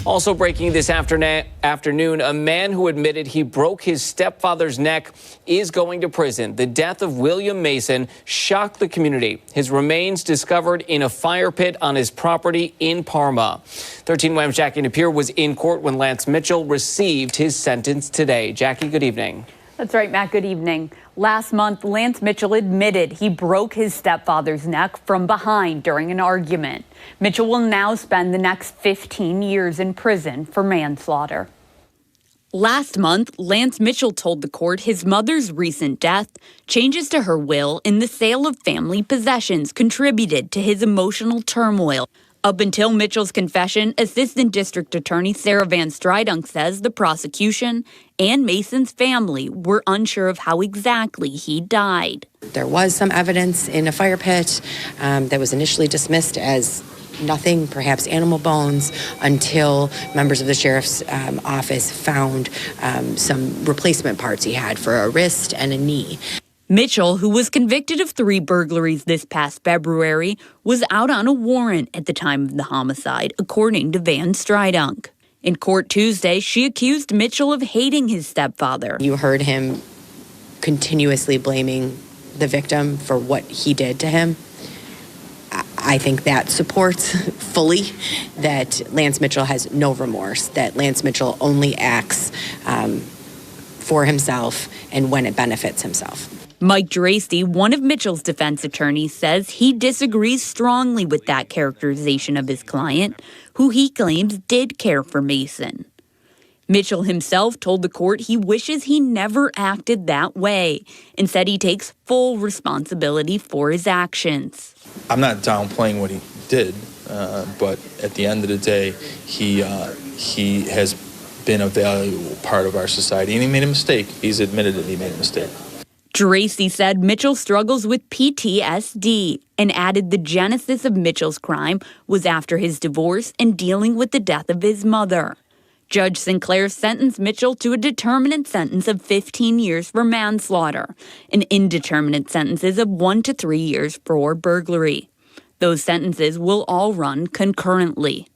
Also breaking this afternoon, a man who admitted he broke his stepfather's neck is going to prison. The death of William Mason shocked the community. His remains discovered in a fire pit on his property in Parma. 13 Wham's Jackie Napier was in court when Lance Mitchel received his sentence today. Jackie, good evening. That's right, Matt. Good evening. Last month, Lance Mitchel admitted he broke his stepfather's neck from behind during an argument. Mitchel will now spend the next 15 years in prison for manslaughter. Last month, Lance Mitchel told the court his mother's recent death, changes to her will, and the sale of family possessions contributed to his emotional turmoil. Up until Mitchel's confession, Assistant District Attorney Sarah Van Strydunk says the prosecution and Mason's family were unsure of how exactly he died. There was some evidence in a fire pit that was initially dismissed as nothing, perhaps animal bones, until members of the sheriff's office found some replacement parts he had for a wrist and a knee. Mitchel, who was convicted of 3 burglaries this past February, was out on a warrant at the time of the homicide, according to Van Strydunk. In court Tuesday, she accused Mitchel of hating his stepfather. You heard him continuously blaming the victim for what he did to him. I think that supports fully that Lance Mitchel has no remorse, that Lance Mitchel only acts for himself and when it benefits himself. Mike Dracy, one of Mitchel's defense attorneys, says he disagrees strongly with that characterization of his client, who he claims did care for Mason. Mitchel himself told the court he wishes he never acted that way and said he takes full responsibility for his actions. I'm not downplaying what he did, but at the end of the day, he has been a valuable part of our society, and he made a mistake. He's admitted that he made a mistake. Dracy said Mitchel struggles with PTSD and added the genesis of Mitchel's crime was after his divorce and dealing with the death of his mother. Judge Sinclair sentenced Mitchel to a determinate sentence of 15 years for manslaughter and indeterminate sentences of 1 to 3 years for burglary. Those sentences will all run concurrently.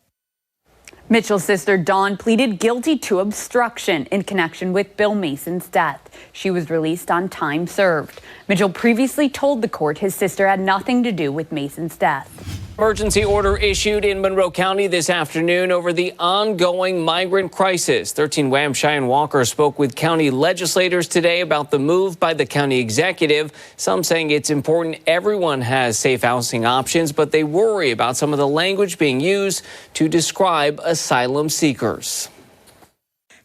Mitchel's sister Dawn pleaded guilty to obstruction in connection with Bill Mason's death. She was released on time served. Mitchel previously told the court his sister had nothing to do with Mason's death. Emergency order issued in Monroe County this afternoon over the ongoing migrant crisis. 13 Wham's Cheyenne Walker spoke with county legislators today about the move by the county executive. Some saying it's important everyone has safe housing options, but they worry about some of the language being used to describe asylum seekers.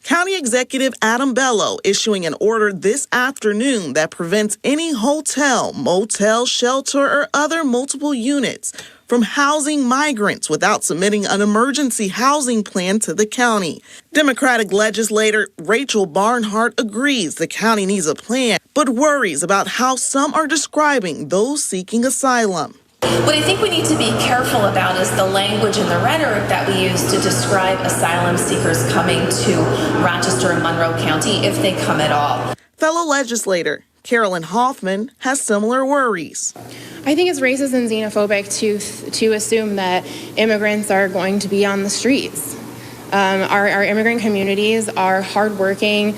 County Executive Adam Bello issuing an order this afternoon that prevents any hotel, motel, shelter, or other multiple units from housing migrants without submitting an emergency housing plan to the county. Democratic legislator Rachel Barnhart agrees the county needs a plan, but worries about how some are describing those seeking asylum. What I think we need to be careful about is the language and the rhetoric that we use to describe asylum seekers coming to Rochester and Monroe County, if they come at all. Fellow legislator Carolyn Hoffman has similar worries. I think it's racist and xenophobic to assume that immigrants are going to be on the streets. Our immigrant communities are hardworking,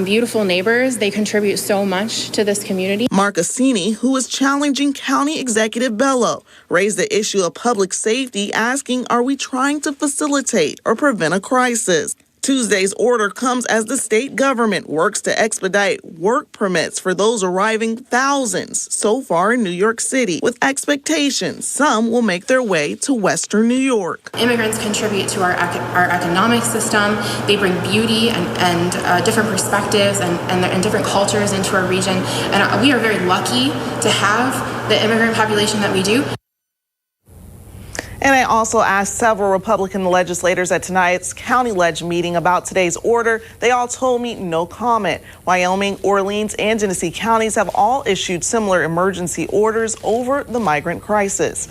beautiful neighbors. They contribute so much to this community. Mark Assini, who is challenging County Executive Bello, raised the issue of public safety, asking, are we trying to facilitate or prevent a crisis? Tuesday's order comes as the state government works to expedite work permits for those arriving, thousands so far in New York City, with expectations some will make their way to Western New York. Immigrants contribute to our economic system. They bring beauty and different perspectives and different cultures into our region. And we are very lucky to have the immigrant population that we do. And I also asked several Republican legislators at tonight's county ledge meeting about today's order. They all told me no comment. Wyoming, Orleans, and Genesee counties have all issued similar emergency orders over the migrant crisis.